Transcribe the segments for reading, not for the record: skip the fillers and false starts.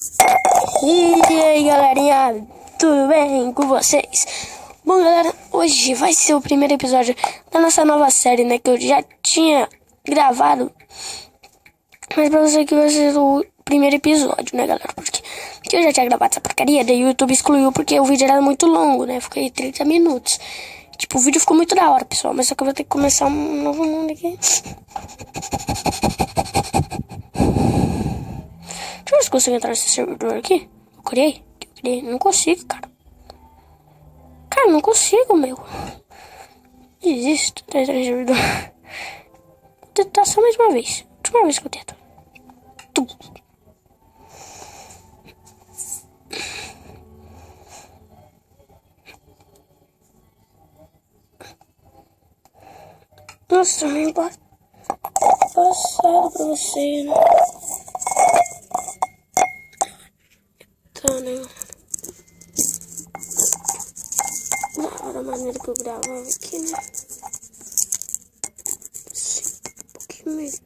E aí galerinha, tudo bem com vocês? Bom galera, hoje vai ser o primeiro episódio da nossa nova série, né, que eu já tinha gravado. Mas pra você que vai ser o primeiro episódio, né galera, porque eu já tinha gravado essa porcaria, daí o YouTube excluiu porque o vídeo era muito longo, né, fiquei 30 minutos. Tipo, o vídeo ficou muito da hora, pessoal, mas só que eu vou ter que começar um novo mundo aqui. Deixa eu ver se consigo entrar nesse servidor aqui. Eu criei? Não consigo, cara. Cara, não consigo, meu. Desisto de entrar nesse servidor. Vou tentar só mais uma vez. Última vez que eu tento. Nossa, também passado pra você, né? Tá, né? Da hora a maneira que eu gravava aqui, né? Sim, um pouquinho melhor.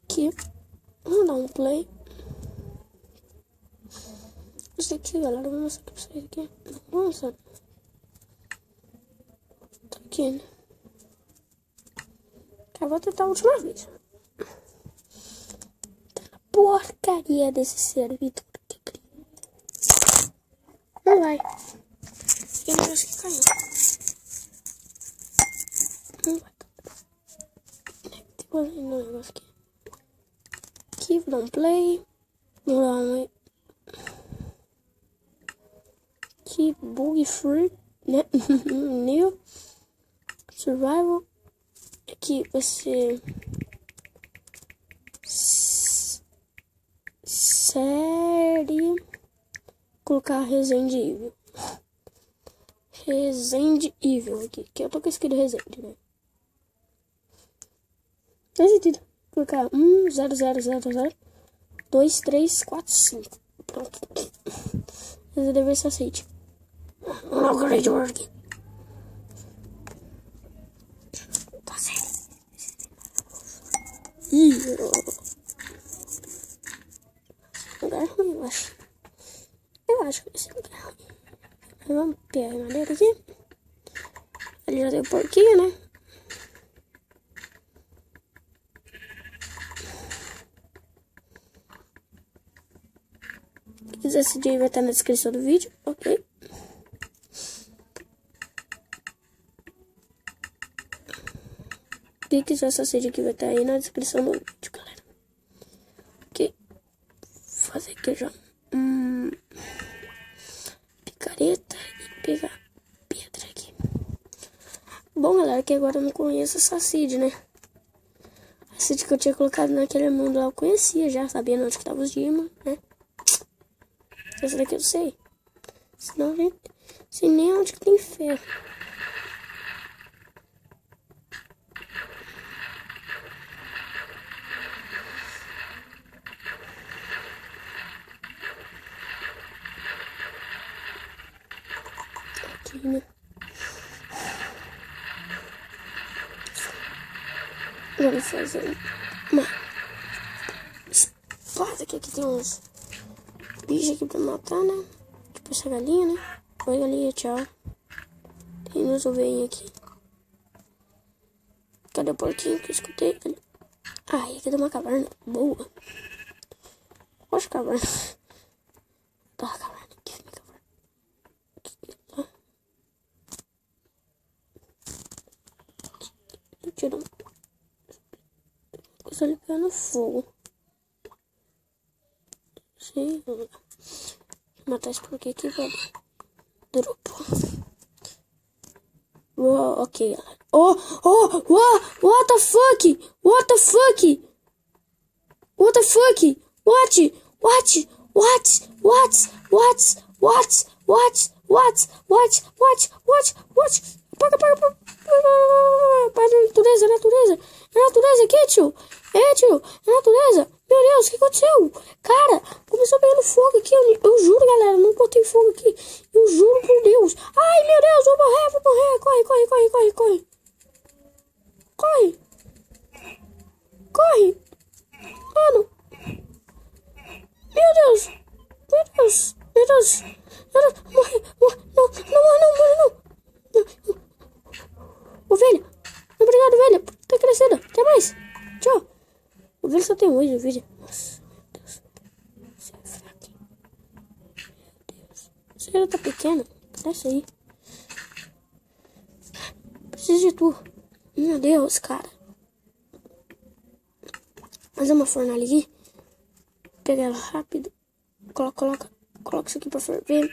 Aqui, vamos dar um play. Isso aqui, galera, vou mostrar aqui pra vocês aqui. Nossa, tá aqui, né? Eu vou tentar a última vez. Tá na porcaria desse servidor. Não vai. Eu acho que caiu. Não vai. Tem coisa no negócio aqui. Aqui, vou dar um play. Vou dar um... Aqui, bug free, né? New. Survival. Aqui você série, colocar Resident Evil. Resident Evil aqui, que eu tô com escrito Resident, né? Resident, colocar 100002345. Pronto. Esse deve ser aceite. Não acredito aqui. Tá certo. Lugar ruim, eu acho. Eu acho que esse lugar é ruim. Vamos pegar a madeira aqui. Ali já tem o porquinho, né? Se quiser assistir, vai estar na descrição do vídeo, ok? Se quiser essa sede aqui, vai estar aí na descrição do vídeo, galera. Ok? Vou fazer aqui já picareta e pegar pedra aqui. Bom, galera, que agora eu não conheço essa seed, né? A seed que eu tinha colocado naquele mundo lá eu conhecia já, sabia onde que tava os dimas, né? Essa daqui eu sei. Senão, gente, sei nem onde que tem ferro. Aqui, né? Vamos fazer uma espada aqui. Aqui tem uns bichos aqui pra matar, né? Tipo essa galinha, né? Oi, galinha, tchau. Tem uns ovelhinhos aqui. Cadê o porquinho que eu escutei? Ai, aqui tem uma caverna boa. Poxa, caverna. Tá, caverna aqui, minha caverna. Aqui, tá. Eu tiro uma coisa ali pegando fogo. Sim, vamos lá. Vou matar esse porquinho aqui, vai. Dropou. Oh, ok, galera. What the fuck? What the fuck? What the fuck? What? Paga. Natureza aqui, tio. Tio, é natureza. Meu Deus, o que aconteceu? Cara, começou pegando fogo aqui. Eu juro, galera, não botei fogo aqui. Eu juro por Deus. Ai, meu Deus, vou morrer. Corre. Deus! Morre! Não, morre não! Ovelha! Obrigado, ovelha, por ter crescido. Até mais. Tchau. Ovelha só tem hoje, ovelha. Nossa, meu Deus. Você é fraco. Meu Deus. Você ainda tá pequeno. Desce aí. Preciso de tu. Meu Deus, cara. Fazer uma fornalha aqui. Pega ela rápido. Coloca isso aqui pra ferver.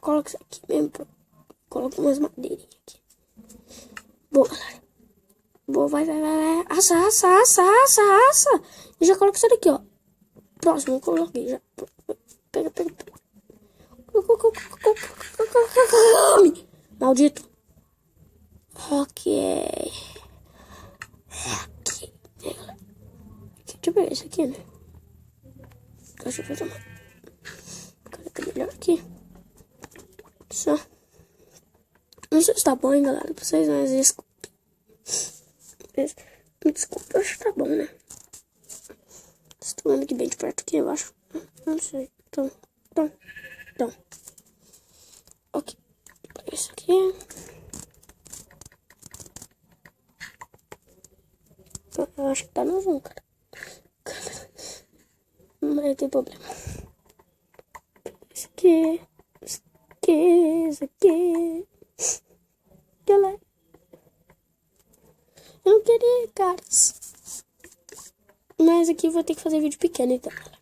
Coloca isso aqui mesmo. Coloca umas madeirinhas aqui. Boa, galera. Boa, vai. Assa. E já coloca isso daqui, ó. Próximo, eu coloquei já. Pega. Maldito. Ok. Aqui. Deixa eu pegar isso aqui, né? Deixa eu fazer uma. Coloca melhor aqui. Só. Não sei se tá bom, hein, galera. Pra vocês, mas desculpa. Me desculpa, eu acho que tá bom, né? Estou vendo aqui bem de perto aqui, eu acho. Não sei. Então. Ok. Isso aqui. Eu acho que tá no zoom, cara. Mas tem problema. Isso aqui. Galera. Eu não queria, caras. Mas aqui eu vou ter que fazer vídeo pequeno, então, galera.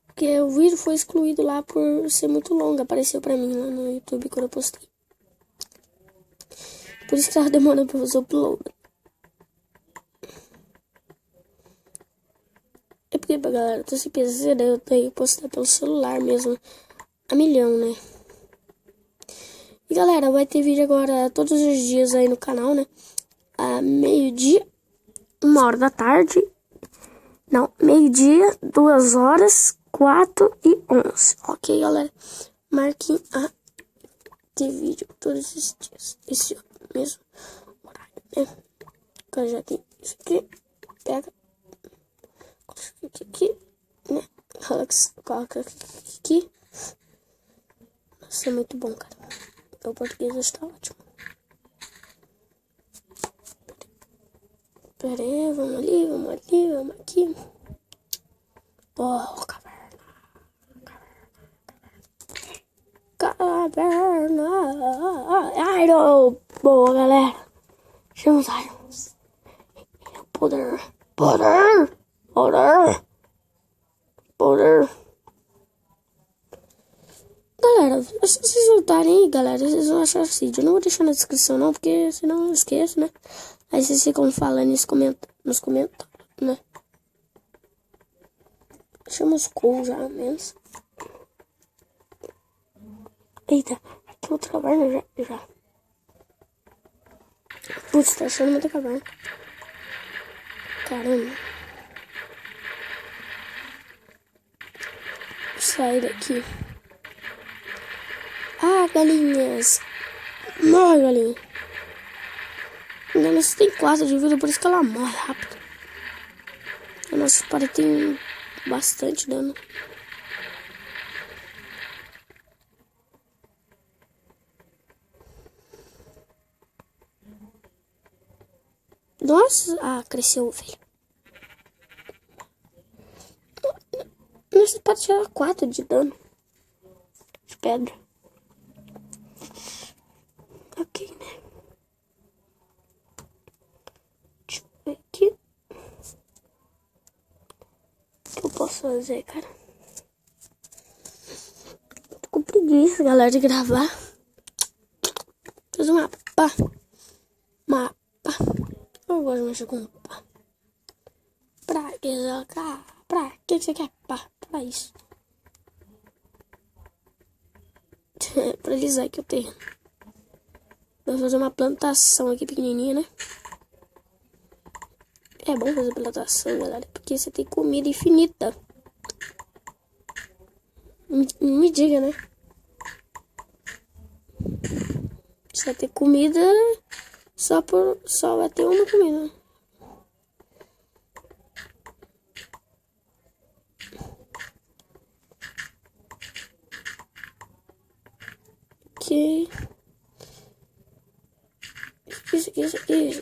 Porque o vídeo foi excluído lá por ser muito longo. Apareceu pra mim lá no YouTube quando eu postei. Por isso que tava demorando pra fazer o upload. É porque, galera, eu tô sem PC, daí eu tenho que postar pelo celular mesmo. A milhão, né? E, galera, vai ter vídeo agora todos os dias aí no canal, né? A meio-dia, 1h da tarde. Não, meio-dia, 2h, 4h11. Ok, galera? Marquem a ter vídeo todos esses dias. Esse mesmo horário, né? Agora já tem isso aqui. Pega. Coloca aqui, né? Coloca aqui. Nossa, é muito bom, cara. O português está ótimo. Pera aí, vamos aqui. Oh, caverna. Iron. Boa, galera. Chama os Irons. Poder. Galera, se vocês voltarem aí, galera, vocês vão achar esse vídeo. Eu não vou deixar na descrição, não, porque senão eu esqueço, né? Aí vocês ficam falando nos comentários, né? Chama os cools já, menos. Eita, aqui outra caverna já. Putz, tá achando muita caverna. Caramba. Sai daqui. Ah, galinhas. Morre, galinha. Engano, tem 4 de vida, por isso que ela morre rápido. A nossa espada tem bastante dano. Nossa, cresceu, velho. Nossa espada tira 4 de dano. De pedra. Ok, né? Deixa eu ver aqui. O que eu posso fazer, cara? Tô com preguiça, galera, de gravar. Fazer um mapa. Eu gosto de mexer com mapa. Pra que você quer pra isso? Pra alisar aqui o terreno. Vou fazer uma plantação aqui pequenininha, né? É bom fazer plantação, galera, porque você tem comida infinita. Me diga, né? Você vai ter comida, só vai ter uma comida.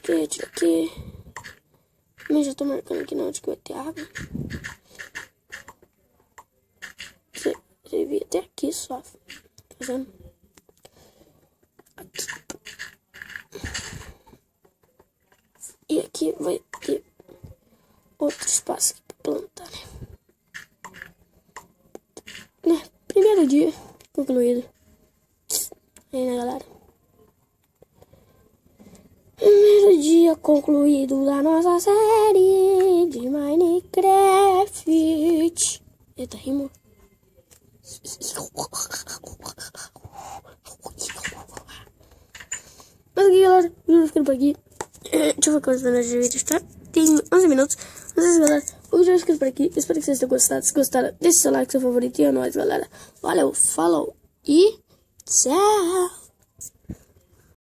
tira aqui. Eu já tô marcando aqui na onde que vai ter água. Você devia até aqui só. Tá vendo? Aqui. E aqui vai ter outro espaço aqui pra plantar, né? Primeiro dia concluído. Aí, né, galera? Primeiro dia concluído da nossa série de Minecraft. Eita, rimou. Mas aqui, galera, eu vou ficando por aqui. Deixa eu ver quantos minutos de vídeo está. Tem 11 minutos. Mas é isso, galera. O vídeo vai ficando por aqui. Espero que vocês tenham gostado. Se gostaram, deixe seu like, seu favorito. E é nóis, galera. Valeu, falou e tchau.